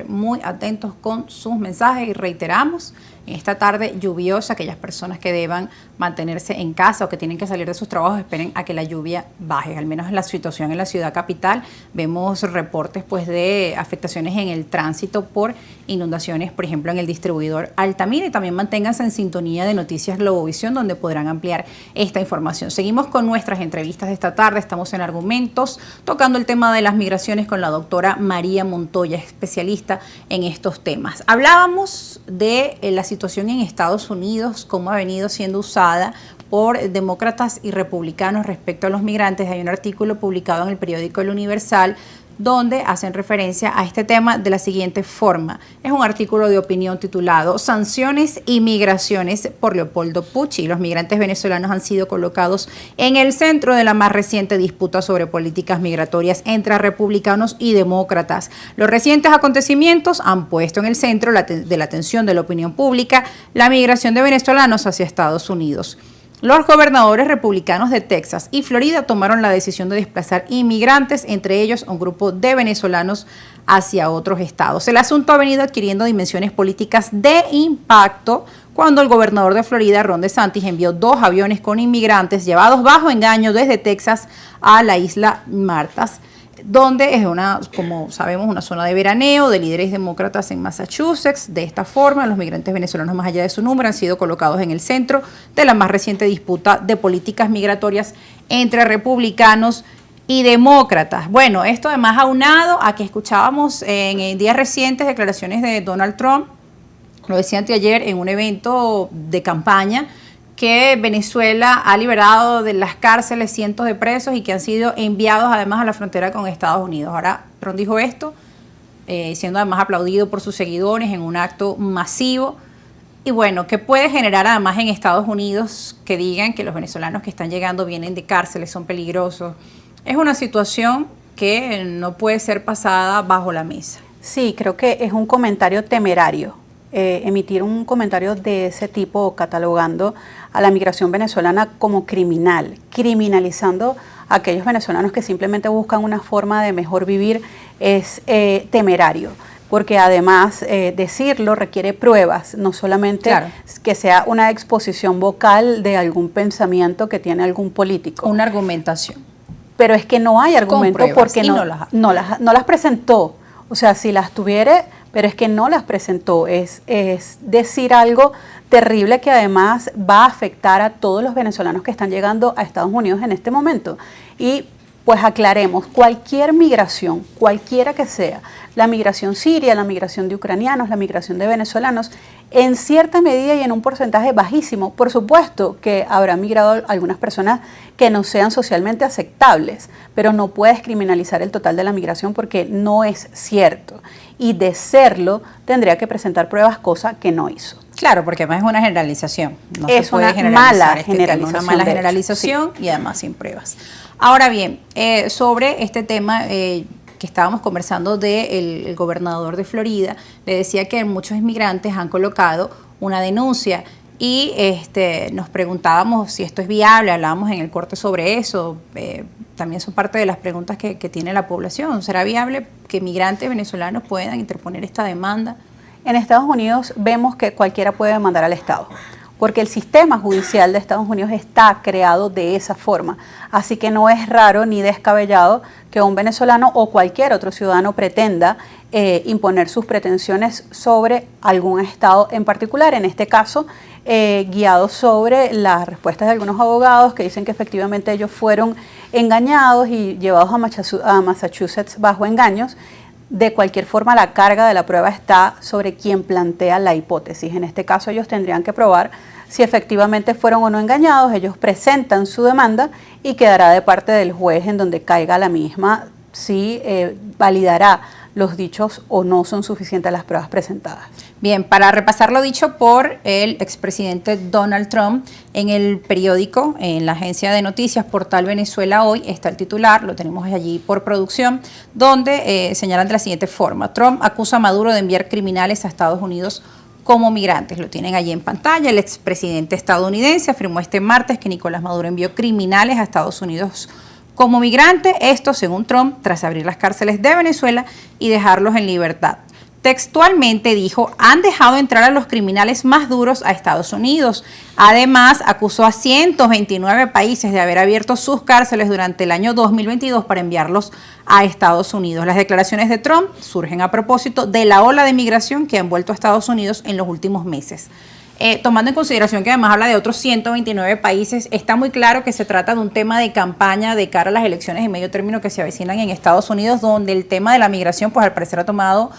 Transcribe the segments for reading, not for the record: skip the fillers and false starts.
Muy atentos con sus mensajes y reiteramos en esta tarde lluviosa, aquellas personas que deban mantenerse en casa o que tienen que salir de sus trabajos, esperen a que la lluvia baje. Al menos en la situación en la ciudad capital vemos reportes pues de afectaciones en el tránsito por inundaciones, por ejemplo en el distribuidor Altamira, y también manténganse en sintonía de Noticias Globovisión, donde podrán ampliar esta información. Seguimos con nuestras entrevistas de esta tarde, estamos en Argumentos, tocando el tema de las migraciones con la doctora María Montoya, especialista en estos temas. Hablábamos de la situación en Estados Unidos, cómo ha venido siendo usada por demócratas y republicanos respecto a los migrantes. Hay un artículo publicado en el periódico El Universal donde hacen referencia a este tema de la siguiente forma. Es un artículo de opinión titulado Sanciones y migraciones por Leopoldo Pucci. Los migrantes venezolanos han sido colocados en el centro de la más reciente disputa sobre políticas migratorias entre republicanos y demócratas. Los recientes acontecimientos han puesto en el centro de la atención de la opinión pública la migración de venezolanos hacia Estados Unidos. Los gobernadores republicanos de Texas y Florida tomaron la decisión de desplazar inmigrantes, entre ellos un grupo de venezolanos, hacia otros estados. El asunto ha venido adquiriendo dimensiones políticas de impacto cuando el gobernador de Florida, Ron DeSantis, envió 2 aviones con inmigrantes llevados bajo engaño desde Texas a la isla Martas, donde es como sabemos, una zona de veraneo de líderes demócratas en Massachusetts. De esta forma, los migrantes venezolanos, más allá de su número, han sido colocados en el centro de la más reciente disputa de políticas migratorias entre republicanos y demócratas. Bueno, esto además aunado a que escuchábamos en días recientes declaraciones de Donald Trump, lo decía anteayer en un evento de campaña, que Venezuela ha liberado de las cárceles cientos de presos y que han sido enviados además a la frontera con Estados Unidos. Ahora Trump dijo esto, siendo además aplaudido por sus seguidores en un acto masivo. Y bueno, ¿qué puede generar además en Estados Unidos que digan que los venezolanos que están llegando vienen de cárceles, son peligrosos? Es una situación que no puede ser pasada bajo la mesa. Sí, creo que es un comentario temerario. Emitir un comentario de ese tipo, catalogando a la migración venezolana como criminal, criminalizando a aquellos venezolanos que simplemente buscan una forma de mejor vivir, es temerario, porque además decirlo requiere pruebas, no solamente que sea una exposición vocal de algún pensamiento que tiene algún político. Una argumentación. Pero es que no hay argumento porque no las presentó. O sea, si las tuviera, pero es que no las presentó, es decir algo terrible que además va a afectar a todos los venezolanos que están llegando a Estados Unidos en este momento. Y pues aclaremos, cualquier migración, cualquiera que sea, la migración siria, la migración de ucranianos, la migración de venezolanos, en cierta medida y en un porcentaje bajísimo, por supuesto que habrá migrado algunas personas que no sean socialmente aceptables, pero no puedes criminalizar el total de la migración porque no es cierto. Y de serlo, tendría que presentar pruebas, cosa que no hizo. Claro, porque además es una generalización. No es una mala generalización. Una mala generalización y además sin pruebas. Ahora bien, sobre este tema que estábamos conversando del gobernador de Florida, le decía que muchos inmigrantes han colocado una denuncia y nos preguntábamos si esto es viable, hablábamos en el corte sobre eso, también son parte de las preguntas que tiene la población. ¿Será viable que migrantes venezolanos puedan interponer esta demanda? En Estados Unidos vemos que cualquiera puede demandar al Estado, porque el sistema judicial de Estados Unidos está creado de esa forma. Así que no es raro ni descabellado que un venezolano o cualquier otro ciudadano pretenda imponer sus pretensiones sobre algún estado en particular. En este caso, guiado sobre las respuestas de algunos abogados que dicen que efectivamente ellos fueron engañados y llevados a Massachusetts bajo engaños. De cualquier forma, la carga de la prueba está sobre quien plantea la hipótesis. En este caso, ellos tendrían que probar si efectivamente fueron o no engañados. Ellos presentan su demanda y quedará de parte del juez en donde caiga la misma si validará los dichos o no son suficientes las pruebas presentadas. Bien, para repasar lo dicho por el expresidente Donald Trump en el periódico, en la agencia de noticias Portal Venezuela Hoy, está el titular, lo tenemos allí por producción, donde señalan de la siguiente forma: Trump acusa a Maduro de enviar criminales a Estados Unidos como migrantes. Lo tienen allí en pantalla. El expresidente estadounidense afirmó este martes que Nicolás Maduro envió criminales a Estados Unidos como migrantes, esto según Trump, tras abrir las cárceles de Venezuela y dejarlos en libertad. Textualmente dijo, han dejado entrar a los criminales más duros a Estados Unidos. Además, acusó a 129 países de haber abierto sus cárceles durante el año 2022 para enviarlos a Estados Unidos. Las declaraciones de Trump surgen a propósito de la ola de migración que ha envuelto a Estados Unidos en los últimos meses. Tomando en consideración que además habla de otros 129 países, está muy claro que se trata de un tema de campaña de cara a las elecciones de medio término que se avecinan en Estados Unidos, donde el tema de la migración, pues al parecer ha tomado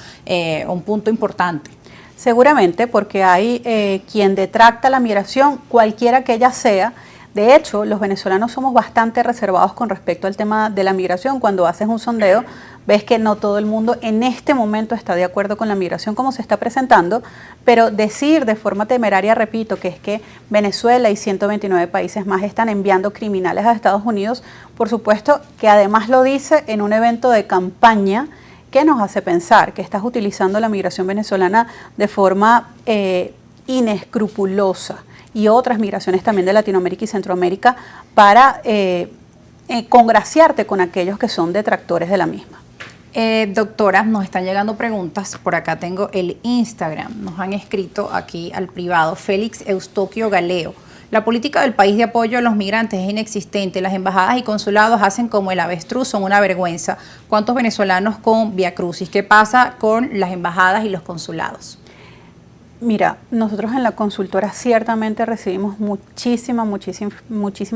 un punto importante. Seguramente, porque hay quien detracta la migración, cualquiera que ella sea. De hecho, los venezolanos somos bastante reservados con respecto al tema de la migración. Cuando haces un sondeo, ves que no todo el mundo en este momento está de acuerdo con la migración como se está presentando, pero decir de forma temeraria, repito, que es que Venezuela y 129 países más están enviando criminales a Estados Unidos, por supuesto que además lo dice en un evento de campaña que nos hace pensar que estás utilizando la migración venezolana de forma inescrupulosa y otras migraciones también de Latinoamérica y Centroamérica para congraciarte con aquellos que son detractores de la misma. Doctora, nos están llegando preguntas. Por acá tengo el Instagram. Nos han escrito aquí al privado. Félix Eustoquio Galeo. La política del país de apoyo a los migrantes es inexistente. Las embajadas y consulados hacen como el avestruz, son una vergüenza. ¿Cuántos venezolanos con Vía Crucis? ¿Qué pasa con las embajadas y los consulados? Mira, nosotros en la consultora ciertamente recibimos muchísima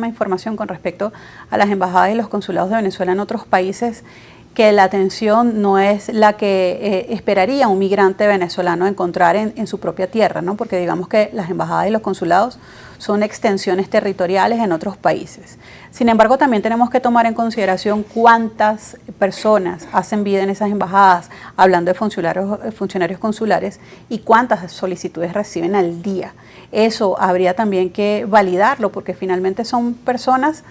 información con respecto a las embajadas y los consulados de Venezuela en otros países, que la atención no es la que esperaría un migrante venezolano encontrar en su propia tierra, ¿no? Porque digamos que las embajadas y los consulados son extensiones territoriales en otros países. Sin embargo, también tenemos que tomar en consideración cuántas personas hacen vida en esas embajadas, hablando de funcionarios consulares, y cuántas solicitudes reciben al día. Eso habría también que validarlo, porque finalmente son personas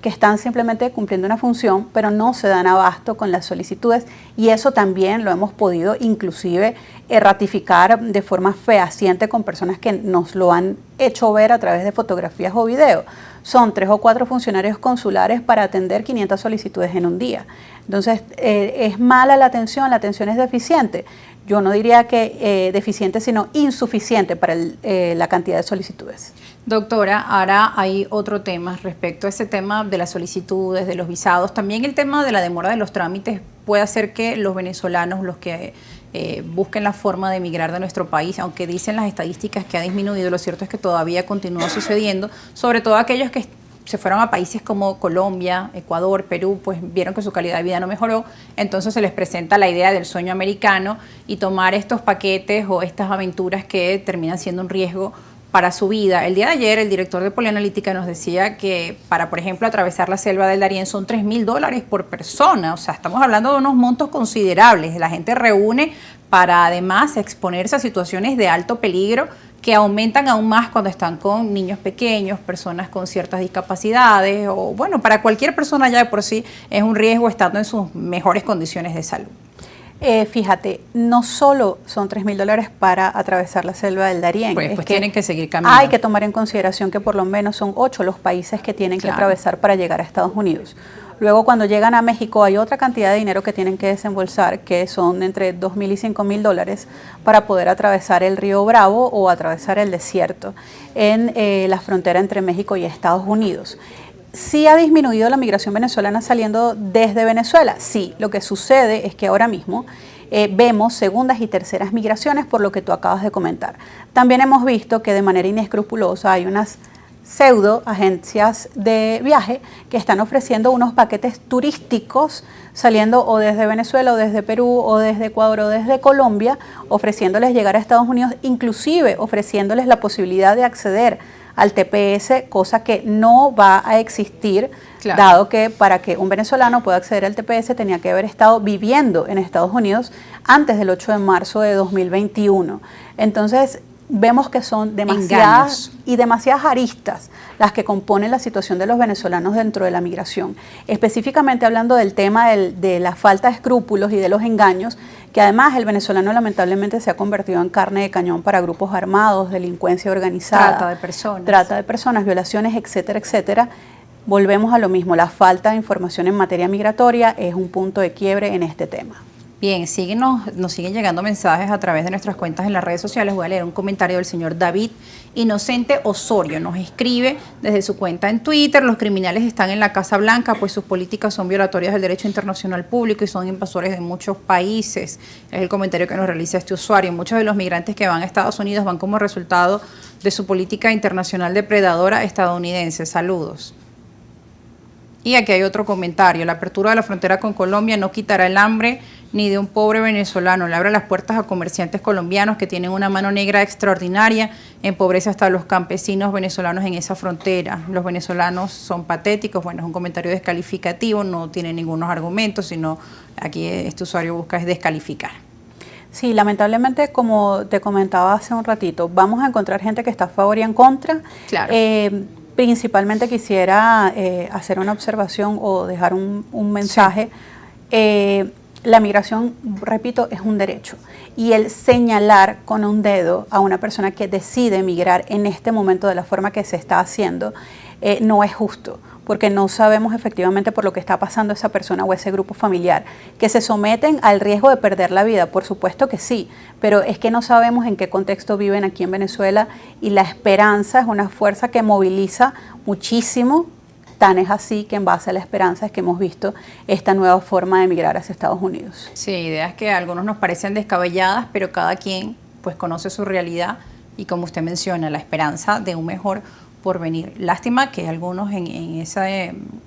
que están simplemente cumpliendo una función, pero no se dan abasto con las solicitudes, y eso también lo hemos podido inclusive ratificar de forma fehaciente con personas que nos lo han hecho ver a través de fotografías o videos. Son 3 o 4 funcionarios consulares para atender 500 solicitudes en un día. Entonces, ¿es mala la atención es deficiente? Yo no diría que deficiente, sino insuficiente para la cantidad de solicitudes. Doctora, ahora hay otro tema respecto a ese tema de las solicitudes, de los visados. También el tema de la demora de los trámites puede hacer que los venezolanos, los que busquen la forma de emigrar de nuestro país, aunque dicen las estadísticas que ha disminuido, lo cierto es que todavía continúa sucediendo, sobre todo aquellos que se fueron a países como Colombia, Ecuador, Perú, pues vieron que su calidad de vida no mejoró, entonces se les presenta la idea del sueño americano y tomar estos paquetes o estas aventuras que terminan siendo un riesgo para su vida. El día de ayer el director de Polianalítica nos decía que para, por ejemplo, atravesar la selva del Darién son $3.000 por persona. O sea, estamos hablando de unos montos considerables. La gente reúne para además exponerse a situaciones de alto peligro que aumentan aún más cuando están con niños pequeños, personas con ciertas discapacidades o, bueno, para cualquier persona ya de por sí es un riesgo estando en sus mejores condiciones de salud. Fíjate, no solo son $3.000 para atravesar la selva del Darién. Pues tienen que seguir caminando. Hay que tomar en consideración que por lo menos son 8 los países que tienen que atravesar para llegar a Estados Unidos. Luego, cuando llegan a México, hay otra cantidad de dinero que tienen que desembolsar, que son entre $2.000 y $5.000 para poder atravesar el río Bravo o atravesar el desierto en la frontera entre México y Estados Unidos. ¿Sí ha disminuido la migración venezolana saliendo desde Venezuela? Sí, lo que sucede es que ahora mismo vemos segundas y terceras migraciones, por lo que tú acabas de comentar. También hemos visto que de manera inescrupulosa hay unas pseudo agencias de viaje que están ofreciendo unos paquetes turísticos saliendo o desde Venezuela o desde Perú o desde Ecuador o desde Colombia, ofreciéndoles llegar a Estados Unidos, inclusive ofreciéndoles la posibilidad de acceder al TPS, cosa que no va a existir, claro, dado que para que un venezolano pueda acceder al TPS tenía que haber estado viviendo en Estados Unidos antes del 8 de marzo de 2021. Entonces, vemos que son demasiadas aristas las que componen la situación de los venezolanos dentro de la migración. Específicamente hablando del tema de la falta de escrúpulos y de los engaños, que además el venezolano lamentablemente se ha convertido en carne de cañón para grupos armados, delincuencia organizada, trata de personas, violaciones, etcétera, etcétera. Volvemos a lo mismo, la falta de información en materia migratoria es un punto de quiebre en este tema. Bien, nos siguen llegando mensajes a través de nuestras cuentas en las redes sociales. Voy a leer un comentario del señor David Inocente Osorio. Nos escribe desde su cuenta en Twitter: los criminales están en la Casa Blanca, pues sus políticas son violatorias del derecho internacional público y son invasores de muchos países. Es el comentario que nos realiza este usuario. Muchos de los migrantes que van a Estados Unidos van como resultado de su política internacional depredadora estadounidense. Saludos. Y aquí hay otro comentario: la apertura de la frontera con Colombia no quitará el hambre ni de un pobre venezolano, le abre las puertas a comerciantes colombianos que tienen una mano negra extraordinaria, empobrece hasta los campesinos venezolanos en esa frontera. Los venezolanos son patéticos. Bueno, es un comentario descalificativo, no tiene ningunos argumentos, sino aquí este usuario busca es descalificar. Sí, lamentablemente, como te comentaba hace un ratito, vamos a encontrar gente que está a favor y en contra. Claro. Principalmente quisiera hacer una observación o dejar un mensaje. Sí. La migración, repito, es un derecho. Y el señalar con un dedo a una persona que decide migrar en este momento de la forma que se está haciendo no es justo, porque no sabemos efectivamente por lo que está pasando esa persona o ese grupo familiar. Que se someten al riesgo de perder la vida, por supuesto que sí, pero es que no sabemos en qué contexto viven aquí en Venezuela, y la esperanza es una fuerza que moviliza muchísimo. Tan es así que en base a la esperanza es que hemos visto esta nueva forma de emigrar hacia Estados Unidos. Sí, ideas que a algunos nos parecen descabelladas, pero cada quien pues conoce su realidad y, como usted menciona, la esperanza de un mejor porvenir. Lástima que algunos en